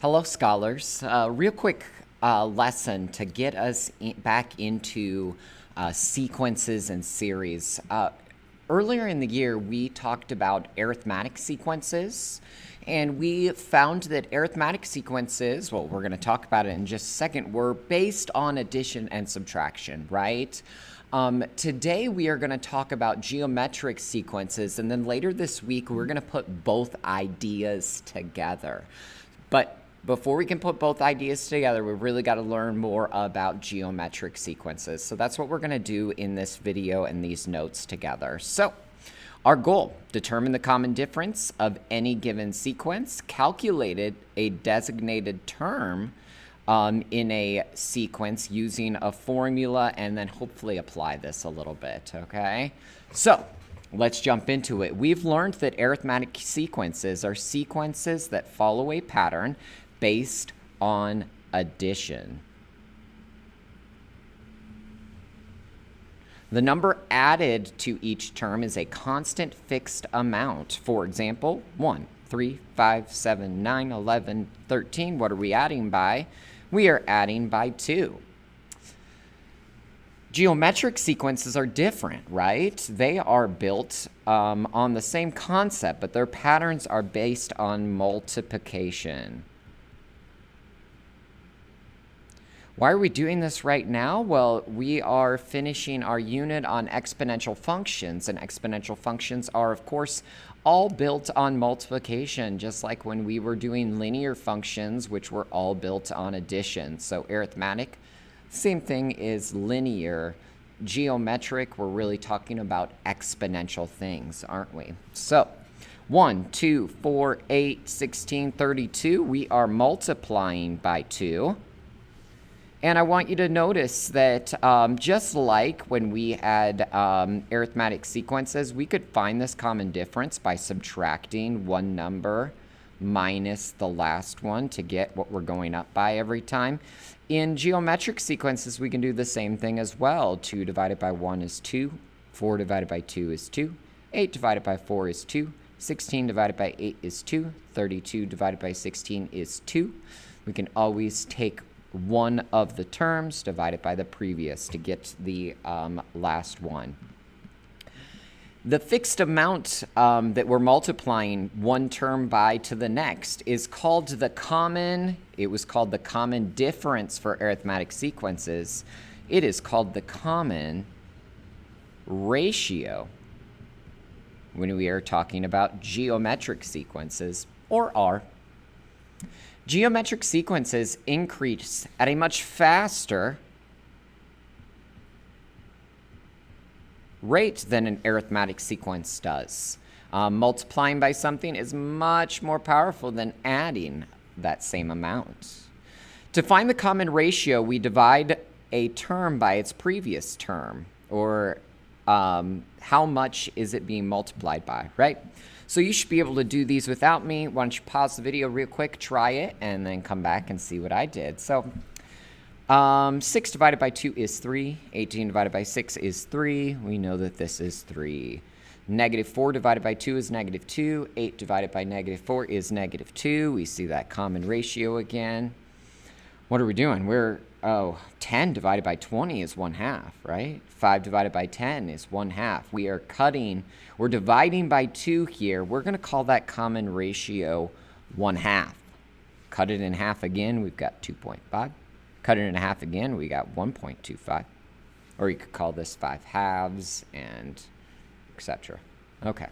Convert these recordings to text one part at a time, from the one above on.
Hello, scholars. Real quick lesson to get us back into sequences and series. Earlier in the year, we talked about arithmetic sequences, and we found that arithmetic sequences, well, we're going to talk about it in just a second, were based on addition and subtraction, right? Today we are going to talk about geometric sequences, and then later this week we're going to put both ideas together. But before we can put both ideas together, we've really got to learn more about geometric sequences. So that's what we're going to do in this video and these notes together. So our goal, determine the common difference of any given sequence, calculated a designated term in a sequence using a formula, and then hopefully apply this a little bit, okay? So let's jump into it. We've learned that arithmetic sequences are sequences that follow a pattern based on addition. The number added to each term is a constant fixed amount. For example, 1, 3, 5, 7, 9, 11, 13. What are we adding by? We are adding by 2. Geometric sequences are different, right? They are built on the same concept, but their patterns are based on multiplication. Why are we doing this right now? Well, we are finishing our unit on exponential functions, and exponential functions are, of course, all built on multiplication, just like when we were doing linear functions, which were all built on addition. So arithmetic, same thing is linear. Geometric, we're really talking about exponential things, aren't we? So 1, 2, 4, 8, 16, 32, we are multiplying by 2. And I want you to notice that just like when we had arithmetic sequences, we could find this common difference by subtracting one number minus the last one to get what we're going up by every time. In geometric sequences, we can do the same thing as well. 2 divided by 1 is 2. 4 divided by 2 is 2. 8 divided by 4 is 2. 16 divided by 8 is 2. 32 divided by 16 is 2. We can always take one of the terms divided by the previous to get the last one. The fixed amount that we're multiplying one term by to the next is called the common, it was called the common difference for arithmetic sequences. It is called the common ratio when we are talking about geometric sequences, or R. Geometric sequences increase at a much faster rate than an arithmetic sequence does. Multiplying by something is much more powerful than adding that same amount. To find the common ratio, we divide a term by its previous term, or how much is it being multiplied by, right? So you should be able to do these without me. Why don't you pause the video real quick, try it, and then come back and see what I did. So 6 divided by 2 is 3. 18 divided by 6 is 3. We know that this is 3. Negative 4 divided by 2 is negative 2. 8 divided by negative 4 is negative 2. We see that common ratio again. What are we doing? 10 divided by 20 is 1/2, right? 5 divided by 10 is 1/2. We're dividing by 2 here. We're going to call that common ratio 1/2. Cut it in half again, we've got 2.5. Cut it in half again, we got 1.25. Or you could call this 5/2 and etc. Okay.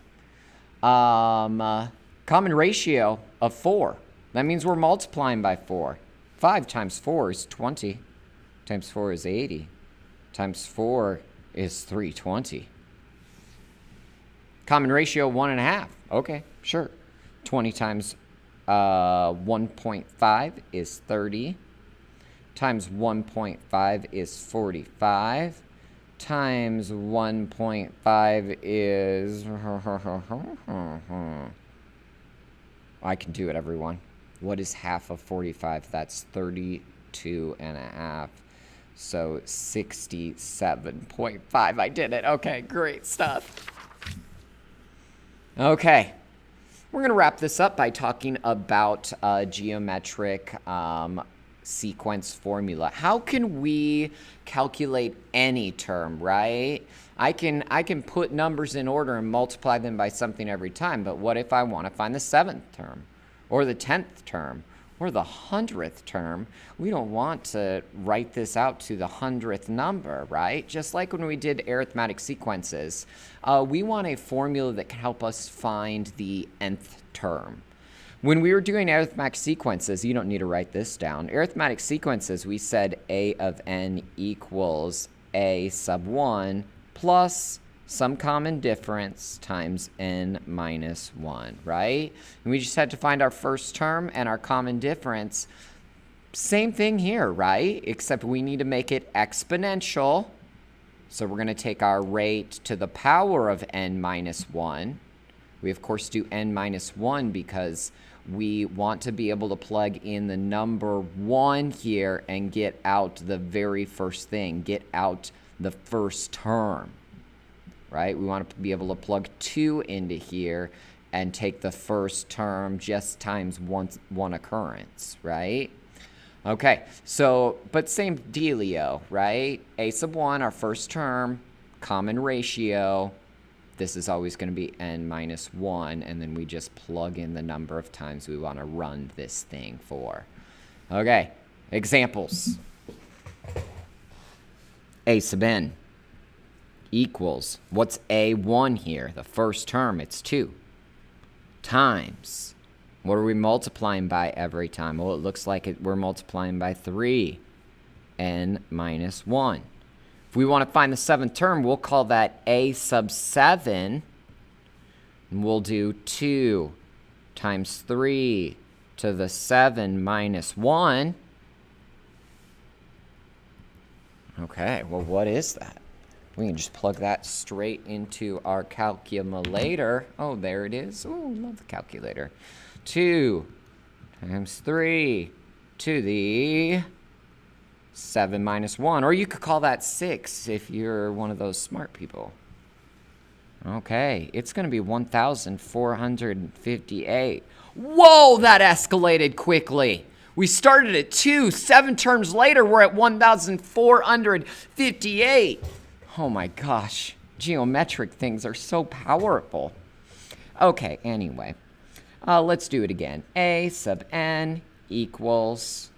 Common ratio of 4. That means we're multiplying by 4. 5 times 4 is 20. Times 4 is 80. Times 4 is 320. Common ratio 1/2. Okay, sure. 20 times 1.5 is 30. Times 1.5 is 45. Times 1.5 is... I can do it, everyone. What is half of 45? That's 32.5. So 67.5. I did it. Okay, great stuff. Okay. We're going to wrap this up by talking about geometric sequence formula. How can we calculate any term, right? I can put numbers in order and multiply them by something every time, but what if I want to find the 7th term or the 10th term or the 100th term? We don't want to write this out to the 100th number, right? Just like when we did arithmetic sequences, we want a formula that can help us find the nth term. When we were doing arithmetic sequences, you don't need to write this down. Arithmetic sequences, we said a of n equals a sub 1 plus some common difference times n minus 1, right? And we just had to find our first term and our common difference. Same thing here, right? Except we need to make it exponential. So we're going to take our rate to the power of n minus 1. We, of course, do n minus 1 because we want to be able to plug in the number 1 here and get out the very first thing, get out the first term, right? We want to be able to plug 2 into here and take the first term just times one occurrence, right? Okay, so, but same dealio, right? A sub 1, our first term, common ratio. This is always going to be n minus 1, and then we just plug in the number of times we want to run this thing for. Okay, examples. A sub n equals, what's a1 here? The first term, it's 2. Times, what are we multiplying by every time? Well, it looks like we're multiplying by 3, n minus 1. If we want to find the 7th term, we'll call that a sub 7, and we'll do 2 times 3 to the 7 minus 1. Okay, well, what is that? We can just plug that straight into our calculator. Oh, there it is. Oh, love the calculator. 2 times 3 to the 7 minus 1. Or you could call that 6 if you're one of those smart people. Okay, it's going to be 1,458. Whoa, that escalated quickly. We started at 2. 7 terms later, we're at 1,458. Oh my gosh, geometric things are so powerful. Okay, anyway, let's do it again. A sub n equals,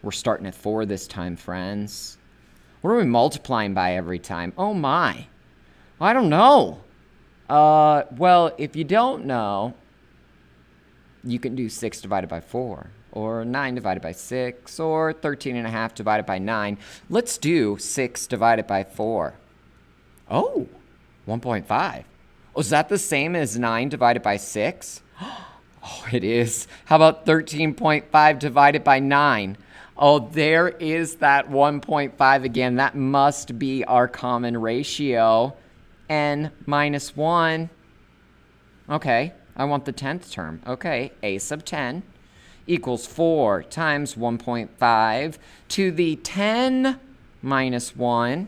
we're starting at 4 this time, friends. What are we multiplying by every time? Oh my, I don't know. Well, if you don't know, you can do 6 divided by 4, or 9 divided by 6, or 13.5 divided by 9. Let's do 6 divided by 4. Oh, 1.5. Oh, is that the same as 9 divided by 6? Oh, it is. How about 13.5 divided by 9? Oh, there is that 1.5 again. That must be our common ratio. N minus 1. Okay, I want the 10th term. Okay, a sub 10 equals 4 times 1.5 to the 10 minus 1.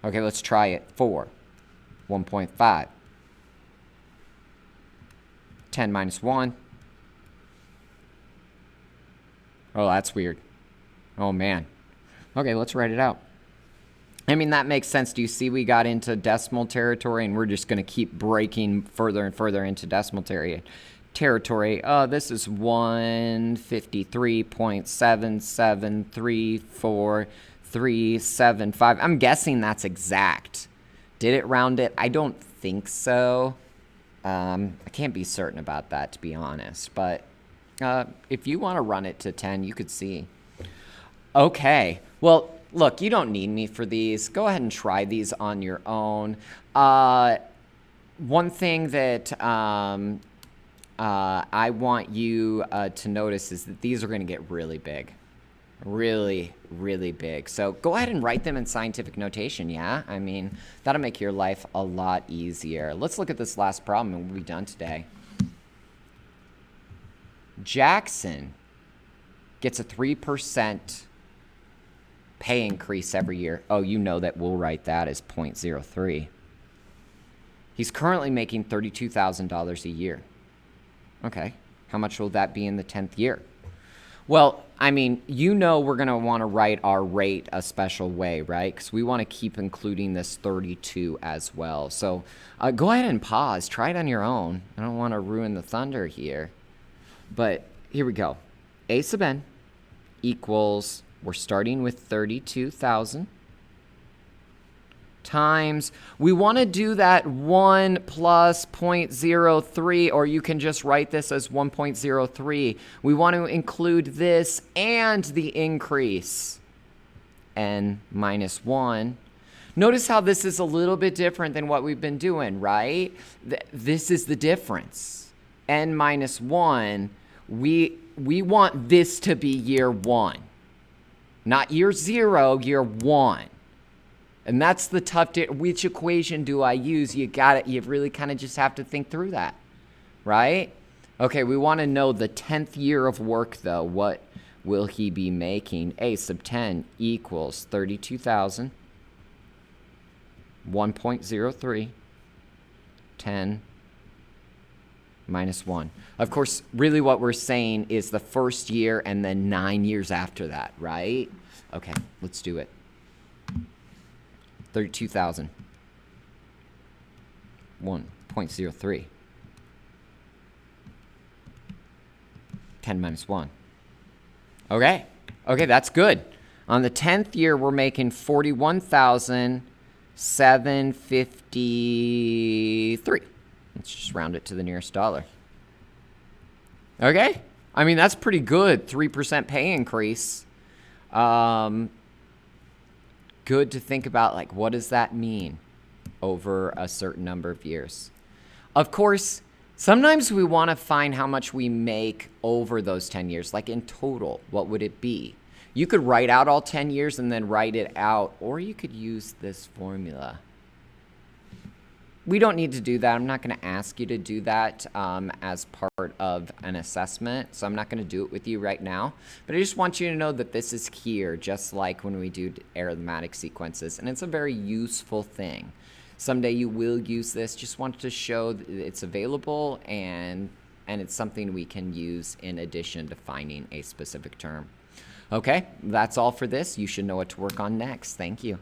Okay, let's try it. 4, 1.5. 10 minus 1. Oh, that's weird. Oh, man. Okay, let's write it out. I mean, that makes sense. Do you see we got into decimal territory, and we're just going to keep breaking further and further into decimal territory. This is 153.7734375. I'm guessing that's exact. Did it round it? I don't think so. I can't be certain about that, to be honest. But if you want to run it to 10, you could see. Okay. Well, look, you don't need me for these. Go ahead and try these on your own. One thing that I want you to notice is that these are going to get really big. Really, really big. So go ahead and write them in scientific notation, yeah? I mean, that'll make your life a lot easier. Let's look at this last problem and we'll be done today. Jackson gets a 3% pay increase every year. Oh, you know that we'll write that as 0.03. He's currently making $32,000 a year. Okay. How much will that be in the 10th year? Well, I mean, you know we're going to want to write our rate a special way, right? Because we want to keep including this 32 as well. So go ahead and pause. Try it on your own. I don't want to ruin the thunder here. But here we go. A sub n equals, we're starting with 32,000 times, we want to do that 1 plus 0.03, or you can just write this as 1.03. We want to include this and the increase, n minus 1. Notice how this is a little bit different than what we've been doing, right? This is the difference. N minus 1, we want this to be year 1. Not year 0, year 1. And that's the tough, which equation do I use? You really kind of just have to think through that, right? Okay, we want to know the 10th year of work, though. What will he be making? A sub 10 equals 32,000, 1.03, 10 minus 1. Of course, really what we're saying is the first year and then 9 years after that, right? Okay, let's do it. 32,000, 1.03, 10 minus 1. Okay, that's good. On the 10th year, we're making 41,753. Let's just round it to the nearest dollar. Okay, I mean, that's pretty good, 3% pay increase. Good to think about, like, what does that mean over a certain number of years? Of course, sometimes we want to find how much we make over those 10 years, like in total, what would it be? You could write out all 10 years and then write it out, or you could use this formula. We don't need to do that. I'm not going to ask you to do that as part of an assessment, so I'm not going to do it with you right now. But I just want you to know that this is here, just like when we do arithmetic sequences, and it's a very useful thing. Someday you will use this. Just wanted to show that it's available, and it's something we can use in addition to finding a specific term. Okay, that's all for this. You should know what to work on next. Thank you.